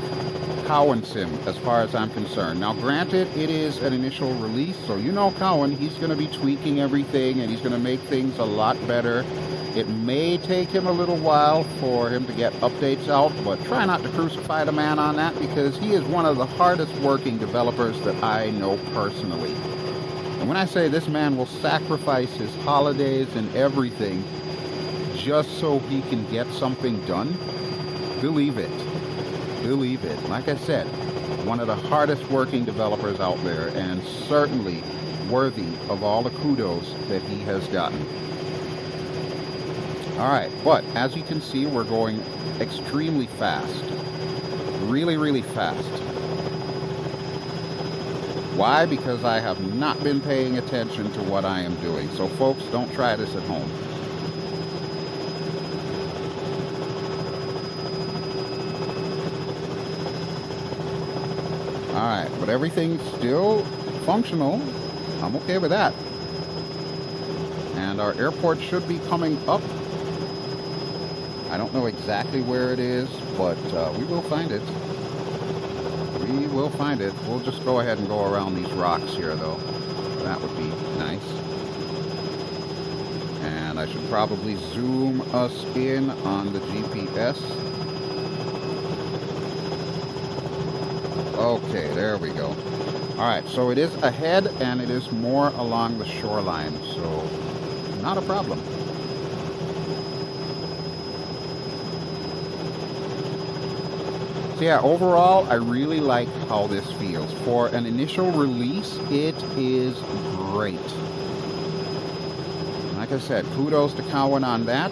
Cowansim as far as I'm concerned. Now granted, it is an initial release, so you know Cowan, he's going to be tweaking everything and he's going to make things a lot better. It may take him a little while for him to get updates out, but try not to crucify the man on that because he is one of the hardest working developers that I know personally. And when I say this man will sacrifice his holidays and everything just so he can get something done, believe it. Believe it. Like I said, one of the hardest working developers out there and certainly worthy of all the kudos that he has gotten. Alright, but as you can see, we're going extremely fast. Really, really fast. Why? Because I have not been paying attention to what I am doing. So folks, don't try this at home. Alright, but everything's still functional. I'm okay with that. And our airport should be coming up. I don't know exactly where it is, but we will find it. We will find it. We'll just go ahead and go around these rocks here, though. That would be nice. And I should probably zoom us in on the GPS. Okay, there we go. Alright, so it is ahead and it is more along the shoreline, so not a problem. So yeah, overall, I really like how this feels. For an initial release, it is great. Like I said, kudos to Cowan on that.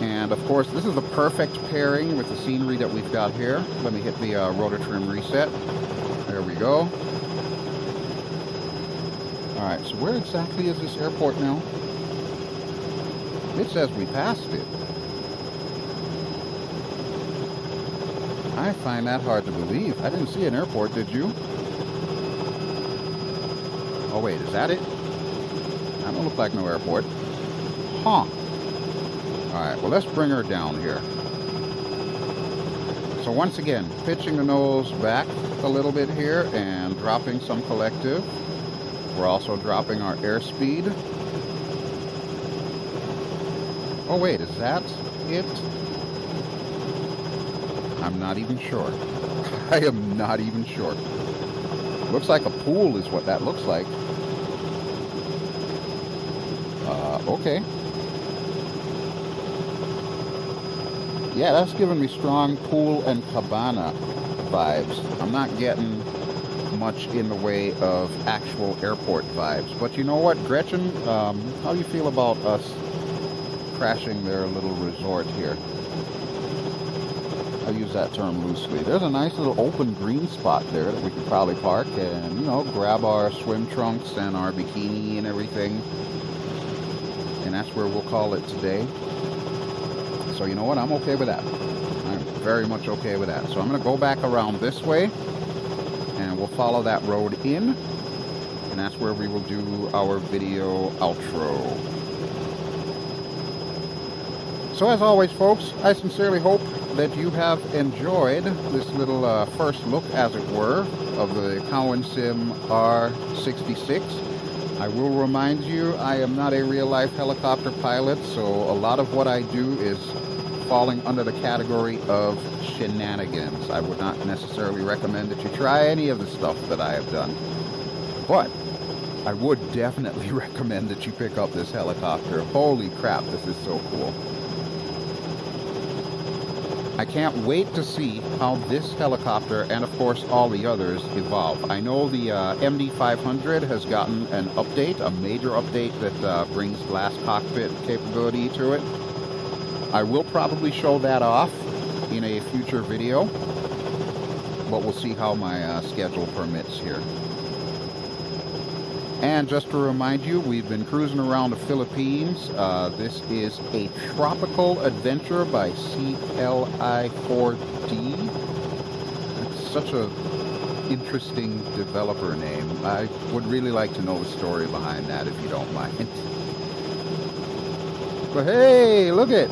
And of course, this is the perfect pairing with the scenery that we've got here. Let me hit the rotor trim reset. There we go. Alright, so where exactly is this airport now? It says we passed it. I find that hard to believe. I didn't see an airport, did you? Oh wait, is that it? That don't look like no airport. Huh. Alright, well let's bring her down here. So once again, pitching the nose back a little bit here and dropping some collective. We're also dropping our airspeed. Oh wait, is that it? I'm not even sure. I am not even sure. Looks like a pool is what that looks like. Okay. Yeah, that's giving me strong pool and cabana vibes. I'm not getting much in the way of actual airport vibes. But you know what, Gretchen? How do you feel about us crashing their little resort here? I use that term loosely. There's a nice little open green spot there that we could probably park and, you know, grab our swim trunks and our bikini and everything. And that's where we'll call it today. So you know what? I'm okay with that. I'm very much okay with that. So I'm going to go back around this way and we'll follow that road in. And that's where we will do our video outro. So as always, folks, I sincerely hope that you have enjoyed this little first look, as it were, of the Cowansim R66. I will remind you, I am not a real-life helicopter pilot, so a lot of what I do is falling under the category of shenanigans. I would not necessarily recommend that you try any of the stuff that I have done. But I would definitely recommend that you pick up this helicopter. Holy crap, this is so cool. I can't wait to see how this helicopter, and of course all the others, evolve. I know the MD500 has gotten an update, a major update that brings glass cockpit capability to it. I will probably show that off in a future video, but we'll see how my schedule permits here. And just to remind you, we've been cruising around the Philippines. This is a tropical adventure by CLI4D. It's such a interesting developer name. I would really like to know the story behind that, if you don't mind. But hey, look it!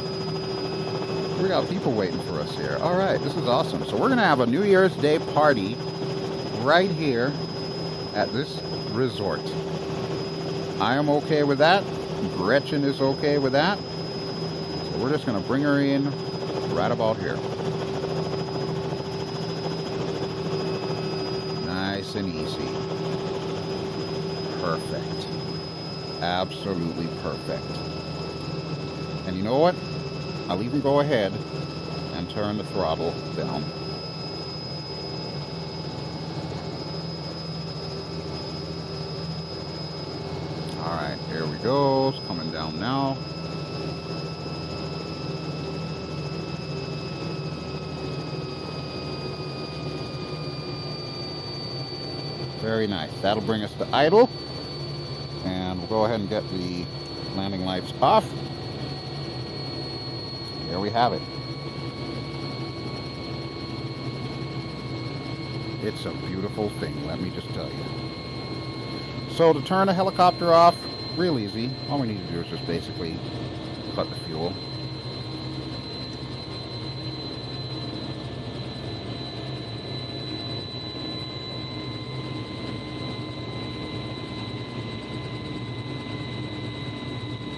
We got people waiting for us here. All right, this is awesome. So we're gonna have a New Year's Day party right here at this resort. I am okay with that. Gretchen is okay with that. So we're just gonna bring her in right about here. Nice and easy. Perfect. Absolutely perfect. And you know what? I'll even go ahead and turn the throttle down. Alright, here we go. It's coming down now. Very nice. That'll bring us to idle. And we'll go ahead and get the landing lights off. There we have it. It's a beautiful thing, let me just tell you. So to turn the helicopter off, real easy. All we need to do is just basically cut the fuel.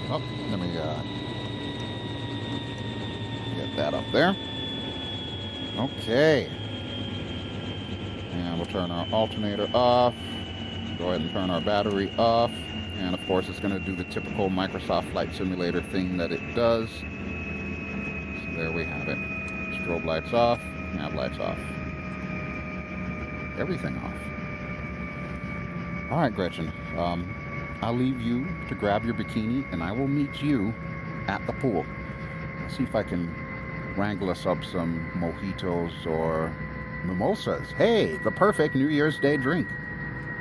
Oh, let me get that up there. Okay. And we'll turn our alternator off. Go ahead and turn our battery off. And of course, it's going to do the typical Microsoft Flight Simulator thing that it does. So there we have it. Strobe lights off, nav lights off. Everything off. All right, Gretchen. I'll leave you to grab your bikini, and I will meet you at the pool. Let's see if I can wrangle us up some mojitos or mimosas. Hey, the perfect New Year's Day drink.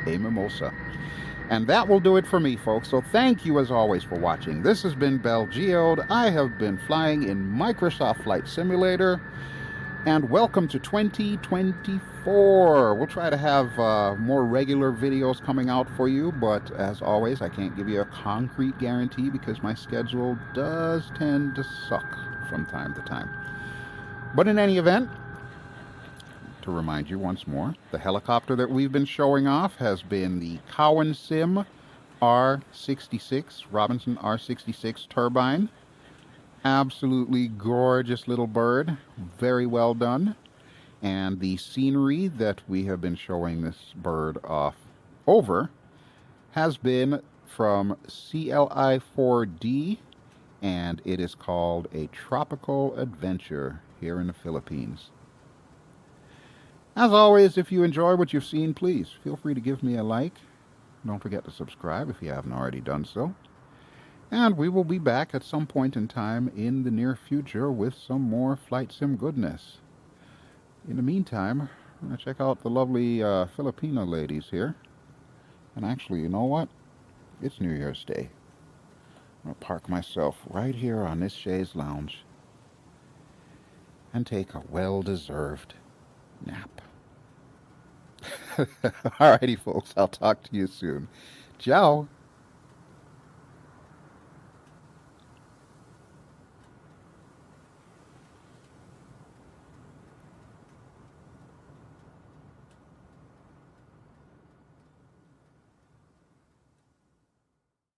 A mimosa. And that will do it for me, folks. So thank you as always for watching. This has been BelGeode. I have been flying in Microsoft Flight Simulator. And welcome to 2024. We'll try to have more regular videos coming out for you, but as always, I can't give you a concrete guarantee because my schedule does tend to suck from time to time. But in any event, to remind you once more, the helicopter that we've been showing off has been the Cowansim R66, Robinson R66 Turbine. Absolutely gorgeous little bird. Very well done. And the scenery that we have been showing this bird off over has been from CLI4D, and it is called A Tropical Adventure here in the Philippines. As always, if you enjoy what you've seen, please feel free to give me a like. Don't forget to subscribe if you haven't already done so. And we will be back at some point in time in the near future with some more flight sim goodness. In the meantime, I'm going to check out the lovely Filipino ladies here. And actually, you know what? It's New Year's Day. I'm going to park myself right here on this chaise lounge and take a well-deserved nap. Alrighty, folks. I'll talk to you soon. Ciao.